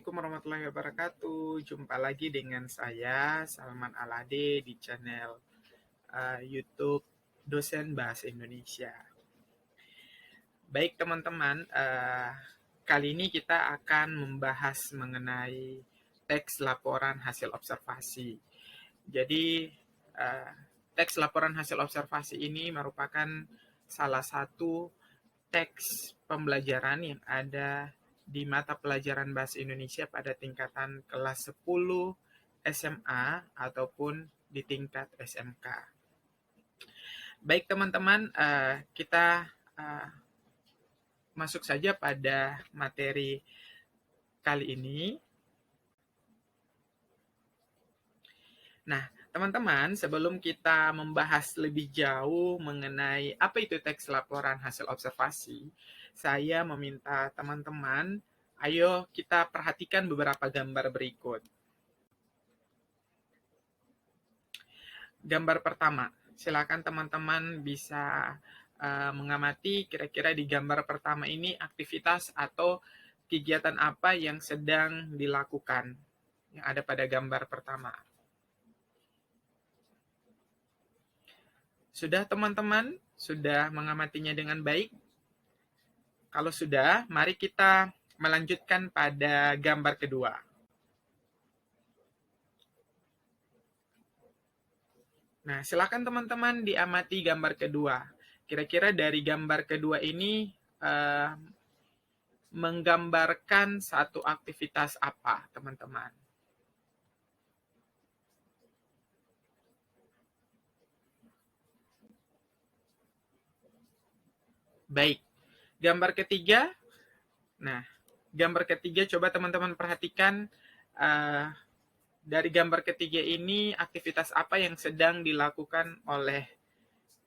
Assalamualaikum warahmatullahi wabarakatuh. Jumpa lagi dengan saya, Salman Alade, di channel YouTube Dosen Bahasa Indonesia. Baik teman-teman, kali ini kita akan membahas mengenai teks laporan hasil observasi. Jadi, teks laporan hasil observasi ini merupakan salah satu teks pembelajaran yang ada di mata pelajaran Bahasa Indonesia pada tingkatan kelas 10 SMA ataupun di tingkat SMK. Baik teman-teman, kita masuk saja pada materi kali ini. Nah, teman-teman, sebelum kita membahas lebih jauh mengenai apa itu teks laporan hasil observasi, saya meminta teman-teman, ayo kita perhatikan beberapa gambar berikut. Gambar pertama, silakan teman-teman bisa mengamati kira-kira di gambar pertama ini aktivitas atau kegiatan apa yang sedang dilakukan yang ada pada gambar pertama. Sudah teman-teman? Sudah mengamatinya dengan baik? Kalau sudah, mari kita melanjutkan pada gambar kedua. Nah, silakan teman-teman diamati gambar kedua. Kira-kira dari gambar kedua ini menggambarkan satu aktivitas apa, teman-teman? Baik, gambar ketiga. Nah, gambar ketiga coba teman-teman perhatikan dari gambar ketiga ini aktivitas apa yang sedang dilakukan oleh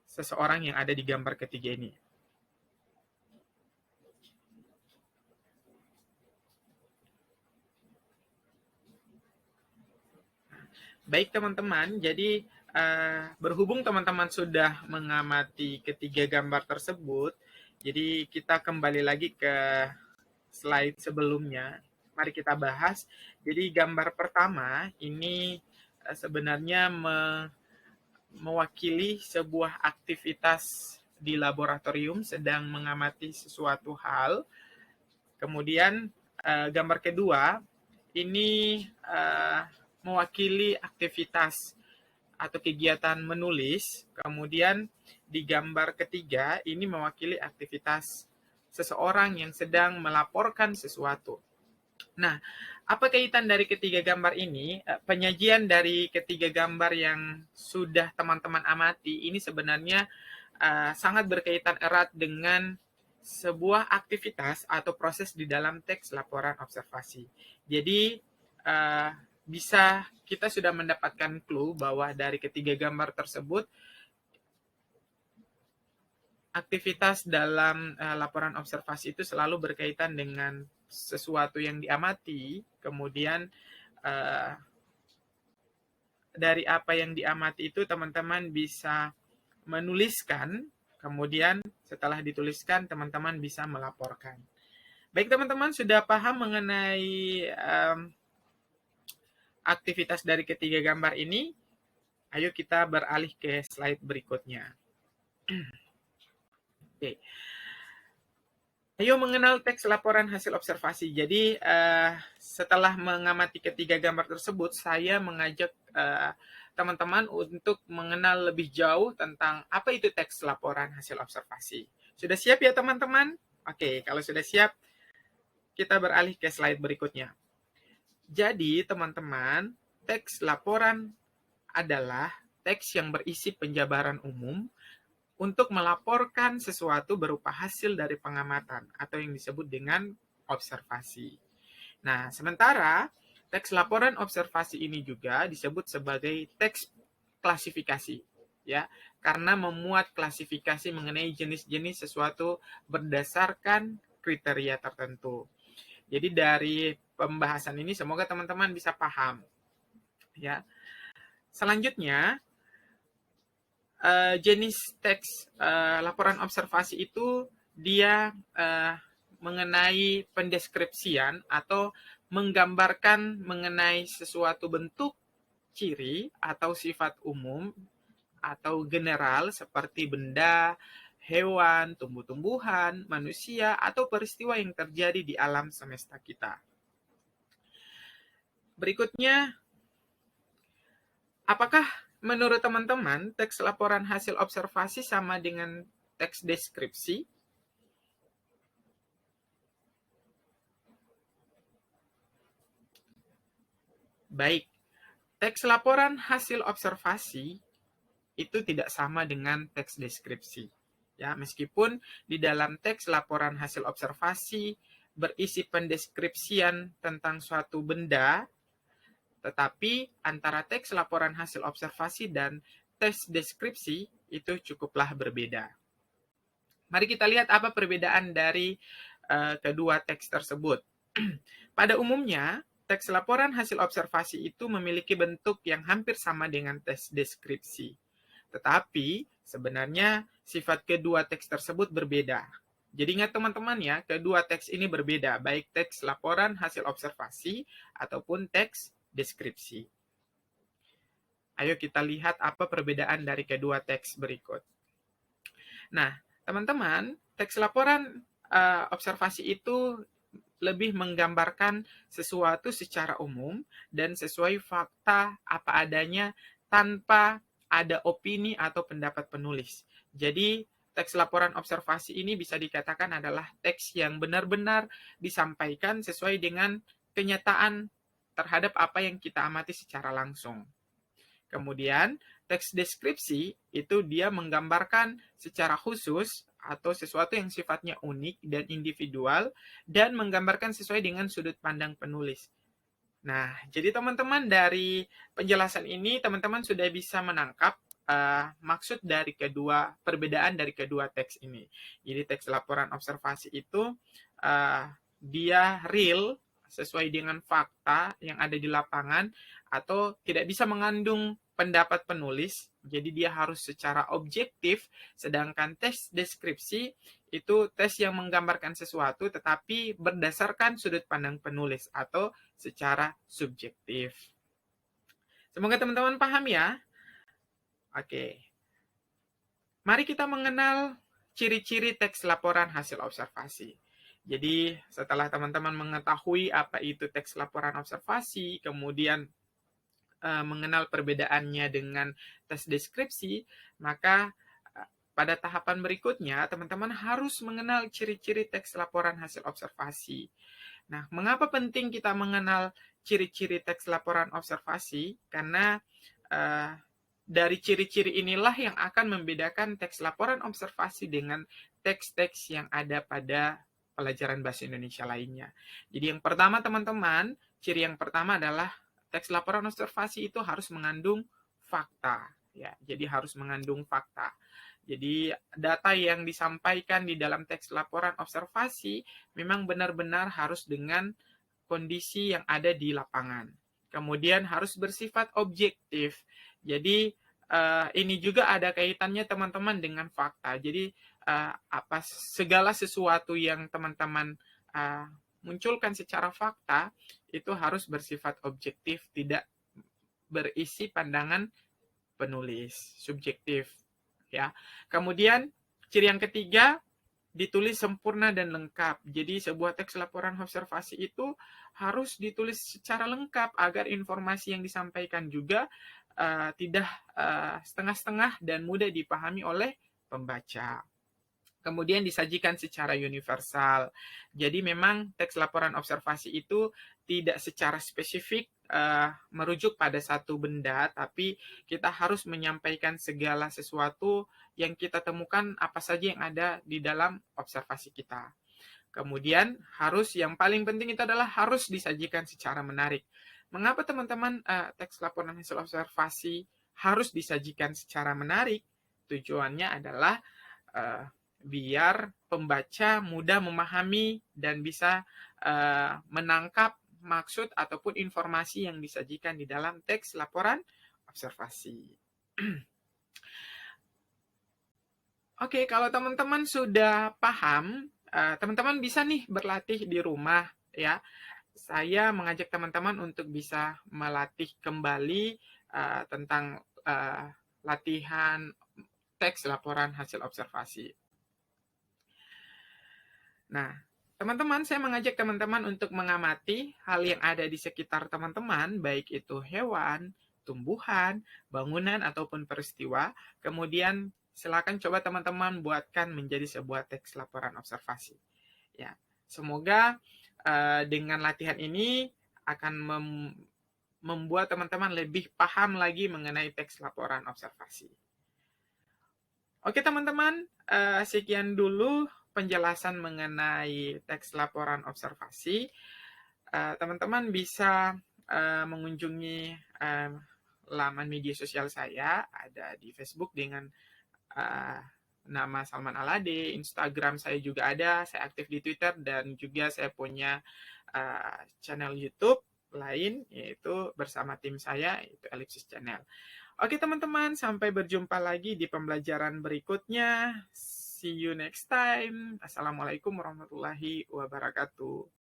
seseorang yang ada di gambar ketiga ini. Baik teman-teman, jadi berhubung teman-teman sudah mengamati ketiga gambar tersebut, jadi kita kembali lagi ke slide sebelumnya. Mari kita bahas. Jadi gambar pertama ini sebenarnya mewakili sebuah aktivitas di laboratorium sedang mengamati sesuatu hal. Kemudian gambar kedua ini mewakili aktivitas atau kegiatan menulis. Kemudian di gambar ketiga ini mewakili aktivitas seseorang yang sedang melaporkan sesuatu. Nah, apa kaitan dari ketiga gambar ini? Penyajian dari ketiga gambar yang sudah teman-teman amati ini sebenarnya sangat berkaitan erat dengan sebuah aktivitas atau proses di dalam teks laporan observasi. Jadi, bisa kita sudah mendapatkan clue bahwa dari ketiga gambar tersebut aktivitas dalam laporan observasi itu selalu berkaitan dengan sesuatu yang diamati, kemudian dari apa yang diamati itu teman-teman bisa menuliskan, kemudian setelah dituliskan teman-teman bisa melaporkan. Baik teman-teman, sudah paham mengenai aktivitas dari ketiga gambar ini? Ayo kita beralih ke slide berikutnya. Oke. Ayo mengenal teks laporan hasil observasi. Jadi setelah mengamati ketiga gambar tersebut, saya mengajak teman-teman untuk mengenal lebih jauh tentang apa itu teks laporan hasil observasi. Sudah siap ya teman-teman? Oke, kalau sudah siap, kita beralih ke slide berikutnya. Jadi teman-teman, teks laporan adalah teks yang berisi penjabaran umum untuk melaporkan sesuatu berupa hasil dari pengamatan atau yang disebut dengan observasi. Nah, sementara teks laporan observasi ini juga disebut sebagai teks klasifikasi, ya, karena memuat klasifikasi mengenai jenis-jenis sesuatu berdasarkan kriteria tertentu. Jadi dari pembahasan ini semoga teman-teman bisa paham, ya. Selanjutnya, jenis teks laporan observasi itu dia mengenai pendeskripsian atau menggambarkan mengenai sesuatu bentuk, ciri, atau sifat umum atau general seperti benda, hewan, tumbuh-tumbuhan, manusia, atau peristiwa yang terjadi di alam semesta kita. Berikutnya, apakah menurut teman-teman teks laporan hasil observasi sama dengan teks deskripsi? Baik, teks laporan hasil observasi itu tidak sama dengan teks deskripsi. Ya, meskipun di dalam teks laporan hasil observasi berisi pendeskripsian tentang suatu benda, tetapi antara teks laporan hasil observasi dan teks deskripsi itu cukuplah berbeda. Mari kita lihat apa perbedaan dari kedua teks tersebut. Pada umumnya, teks laporan hasil observasi itu memiliki bentuk yang hampir sama dengan teks deskripsi. Tetapi sebenarnya sifat kedua teks tersebut berbeda. Jadi ingat teman-teman ya, kedua teks ini berbeda, baik teks laporan hasil observasi ataupun teks deskripsi. Ayo kita lihat apa perbedaan dari kedua teks berikut. Nah, teman-teman, teks laporan observasi itu lebih menggambarkan sesuatu secara umum dan sesuai fakta apa adanya tanpa ada opini atau pendapat penulis. Jadi, teks laporan observasi ini bisa dikatakan adalah teks yang benar-benar disampaikan sesuai dengan kenyataan terhadap apa yang kita amati secara langsung. Kemudian, teks deskripsi itu dia menggambarkan secara khusus atau sesuatu yang sifatnya unik dan individual dan menggambarkan sesuai dengan sudut pandang penulis. Nah, jadi teman-teman dari penjelasan ini teman-teman sudah bisa menangkap maksud dari perbedaan dari kedua teks ini. Jadi teks laporan observasi itu dia real sesuai dengan fakta yang ada di lapangan atau tidak bisa mengandung pendapat penulis, jadi dia harus secara objektif, sedangkan tes deskripsi itu tes yang menggambarkan sesuatu tetapi berdasarkan sudut pandang penulis atau secara subjektif. Semoga teman-teman paham ya. Oke. Mari kita mengenal ciri-ciri teks laporan hasil observasi. Jadi setelah teman-teman mengetahui apa itu teks laporan observasi, kemudian mengenal perbedaannya dengan tes deskripsi, maka pada tahapan berikutnya teman-teman harus mengenal ciri-ciri teks laporan hasil observasi. Nah, mengapa penting kita mengenal ciri-ciri teks laporan observasi? Karena dari ciri-ciri inilah yang akan membedakan teks laporan observasi dengan teks-teks yang ada pada pelajaran bahasa Indonesia lainnya. Jadi yang pertama teman-teman, ciri yang pertama adalah teks laporan observasi itu harus mengandung fakta, ya. Jadi harus mengandung fakta. Jadi data yang disampaikan di dalam teks laporan observasi memang benar-benar harus dengan kondisi yang ada di lapangan. Kemudian harus bersifat objektif. Jadi ini juga ada kaitannya teman-teman dengan fakta. Jadi segala sesuatu yang teman-teman munculkan secara fakta itu harus bersifat objektif, tidak berisi pandangan penulis, subjektif, ya. Kemudian ciri yang ketiga, ditulis sempurna dan lengkap. Jadi sebuah teks laporan observasi itu harus ditulis secara lengkap agar informasi yang disampaikan juga tidak setengah-setengah dan mudah dipahami oleh pembaca. Kemudian disajikan secara universal. Jadi memang teks laporan observasi itu tidak secara spesifik merujuk pada satu benda, tapi kita harus menyampaikan segala sesuatu yang kita temukan apa saja yang ada di dalam observasi kita. Kemudian yang paling penting itu adalah harus disajikan secara menarik. Mengapa teman-teman teks laporan hasil observasi harus disajikan secara menarik? Tujuannya adalah biar pembaca mudah memahami dan bisa menangkap maksud ataupun informasi yang disajikan di dalam teks laporan observasi. Oke, kalau teman-teman sudah paham, teman-teman bisa nih berlatih di rumah ya. saya mengajak teman-teman untuk bisa melatih kembali tentang latihan teks laporan hasil observasi. Nah, teman-teman, saya mengajak teman-teman untuk mengamati hal yang ada di sekitar teman-teman, baik itu hewan, tumbuhan, bangunan, ataupun peristiwa. Kemudian, silakan coba teman-teman buatkan menjadi sebuah teks laporan observasi. Ya, semoga dengan latihan ini akan membuat teman-teman lebih paham lagi mengenai teks laporan observasi. Oke teman-teman, sekian dulu penjelasan mengenai teks laporan observasi. Teman-teman bisa mengunjungi laman media sosial saya, ada di Facebook dengan nama Salman Alade, Instagram saya juga ada, saya aktif di Twitter, dan juga saya punya channel YouTube lain, yaitu bersama tim saya, yaitu Ellipsis Channel. Oke teman-teman, sampai berjumpa lagi di pembelajaran berikutnya. See you next time. Assalamualaikum warahmatullahi wabarakatuh.